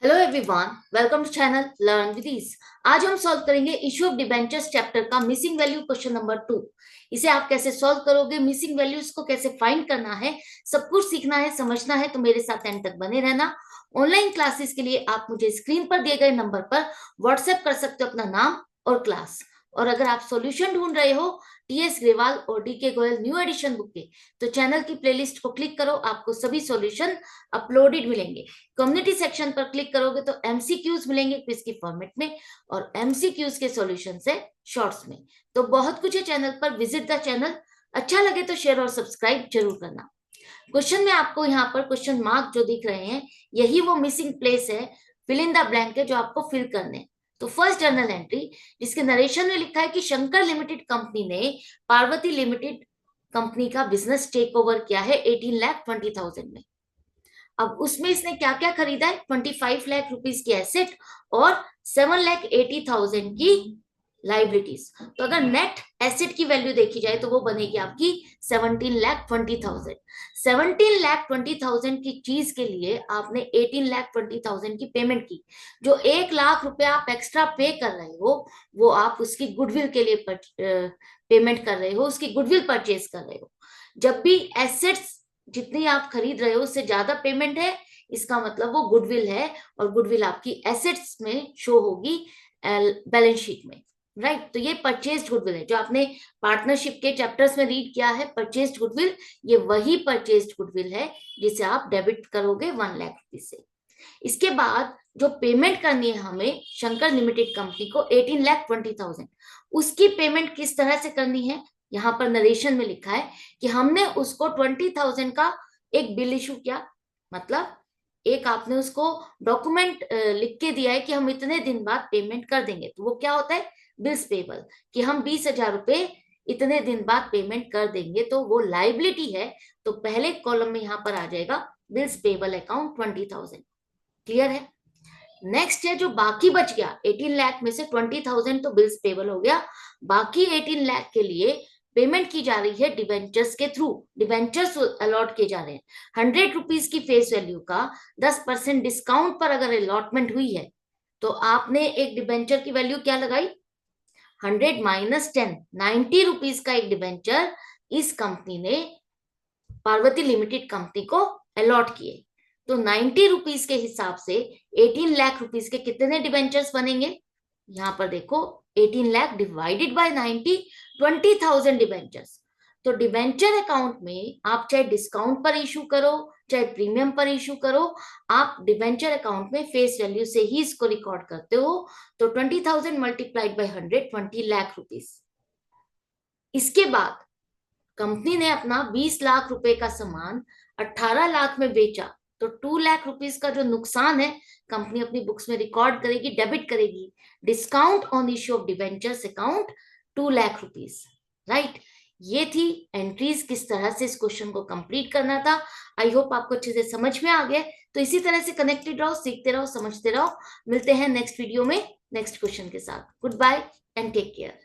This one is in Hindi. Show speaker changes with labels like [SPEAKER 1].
[SPEAKER 1] Hello everyone, welcome to channel learn with ease. आज हम सॉल्व करेंगे इशू ऑफ डिबेंचर्स चैप्टर का मिसिंग वैल्यू क्वेश्चन नंबर 2। इसे आप कैसे सॉल्व करोगे, मिसिंग वैल्यूज को कैसे फाइंड करना है, सब कुछ सीखना है, समझना है, तो मेरे साथ एंड तक बने रहना। ऑनलाइन क्लासेस के लिए आप मुझे स्क्रीन पर दिए गए नंबर पर व्हाट्सएप कर सकते हो अपना नाम और क्लास। और अगर आप सॉल्यूशन ढूंढ रहे हो टीएस ग्रेवाल और DK Goyal new edition book के, तो चैनल की प्लेलिस्ट को क्लिक करो, आपको सभी सॉल्यूशन अपलोडेड मिलेंगे। कम्युनिटी सेक्शन पर क्लिक करोगे तो एमसीक्यूज मिलेंगे क्विज की फॉर्मेट में, और एमसीक्यूज के सॉल्यूशन से शॉर्ट्स में। तो बहुत कुछ है चैनल पर, विजिट द चैनल। अच्छा लगे तो शेयर और सब्सक्राइब जरूर करना। क्वेश्चन में आपको यहाँ पर क्वेश्चन मार्क जो दिख रहे हैं, यही वो मिसिंग प्लेस है, फिल इन द ब्लैंक है, जो आपको फिल करने हैं। तो फर्स्ट जर्नल एंट्री, जिसके नरेशन में लिखा है कि शंकर लिमिटेड कंपनी ने पार्वती लिमिटेड कंपनी का बिजनेस टेक ओवर किया है 18,20,000 में। अब उसमें इसने क्या क्या खरीदा है? 25 लाख रुपीज की एसेट और 7,80,000 की लाइबिलिटीज। तो अगर नेट एसेट की वैल्यू देखी जाए तो वो बनेगी आपकी 17,20,000। 17,20,000 की चीज के लिए आपने 18,20,000 की पेमेंट की। जो 1 लाख रुपया आप एक्स्ट्रा पे कर रहे हो, वो आप उसकी गुडविल के लिए पेमेंट कर रहे हो, उसकी गुडविल परचेज कर रहे हो। जब भी एसेट्स जितनी आप खरीद रहे हो उससे ज्यादा पेमेंट है, इसका मतलब वो गुडविल है, और गुडविल आपकी एसेट्स में शो होगी बैलेंस शीट में। राइट, तो ये परचेज गुडविल है जो आपने पार्टनरशिप के चैप्टर्स में रीड किया है। परचेज गुडविल, ये वही परचेज गुडविल है जिसे आप डेबिट करोगे 1 लाख रुपीज से। इसके बाद जो पेमेंट करनी है हमें शंकर लिमिटेड कंपनी को 18,20,000, उसकी पेमेंट किस तरह से करनी है? यहाँ पर नरेशन में लिखा है कि हमने उसको 20,000 का एक बिल इशू किया। मतलब एक आपने उसको डॉक्यूमेंट लिख के दिया है कि हम इतने दिन बाद पेमेंट कर देंगे। तो वो क्या होता है? बिल्स पेबल, कि हम 20,000 रुपए इतने दिन बाद पेमेंट कर देंगे, तो वो लाइबिलिटी है। तो पहले कॉलम में यहाँ पर आ जाएगा बिल्स पेबल अकाउंट 20,000। क्लियर है? नेक्स्ट है जो बाकी बच गया 18 लाख में से 20,000 तो बिल्स पेबल हो गया, बाकी 18 लाख के लिए पेमेंट की जा रही है डिवेंचर्स के थ्रू। डिवेंचर्स अलॉट किए जा रहे हैं 100 रुपीज की फेस वैल्यू का 10% डिस्काउंट पर अगर अलॉटमेंट हुई है, तो आपने एक डिवेंचर की वैल्यू क्या लगाई? 100 - 10, 90 रुपीज का एक डिवेंचर इस कंपनी ने पार्वती लिमिटेड कंपनी को अलॉट किए। तो 90 रुपीज के हिसाब से 18 लाख रुपीज के कितने डिवेंचर्स बनेंगे? यहाँ पर देखो, 18 लाख डिवाइडेड बाय 90, 20,000 डिवेंचर्स। तो डिवेंचर अकाउंट में आप चाहे डिस्काउंट पर इशू करो, चाहे प्रीमियम पर इशू करो, आप डिवेंचर अकाउंट में फेस वैल्यू से ही इसको रिकॉर्ड करते हो। तो 20,000 मल्टीप्लाइड बाय 100, 20 लाख रुपीज। इसके बाद कंपनी ने अपना 20 लाख रुपए का सामान 18 लाख में बेचा। तो 2 लाख रुपीस का जो नुकसान है, कंपनी अपनी बुक्स में रिकॉर्ड करेगी, डेबिट करेगी। Discount on issue of debentures account 2 lakh rupees. Right, ये थी एंट्रीज, किस तरह से इस क्वेश्चन को कंप्लीट करना था। आई होप आपको अच्छे से समझ में आ गया। तो इसी तरह से कनेक्टेड रहो, सीखते रहो, समझते रहो। मिलते हैं नेक्स्ट वीडियो में नेक्स्ट क्वेश्चन के साथ। Goodbye and take care.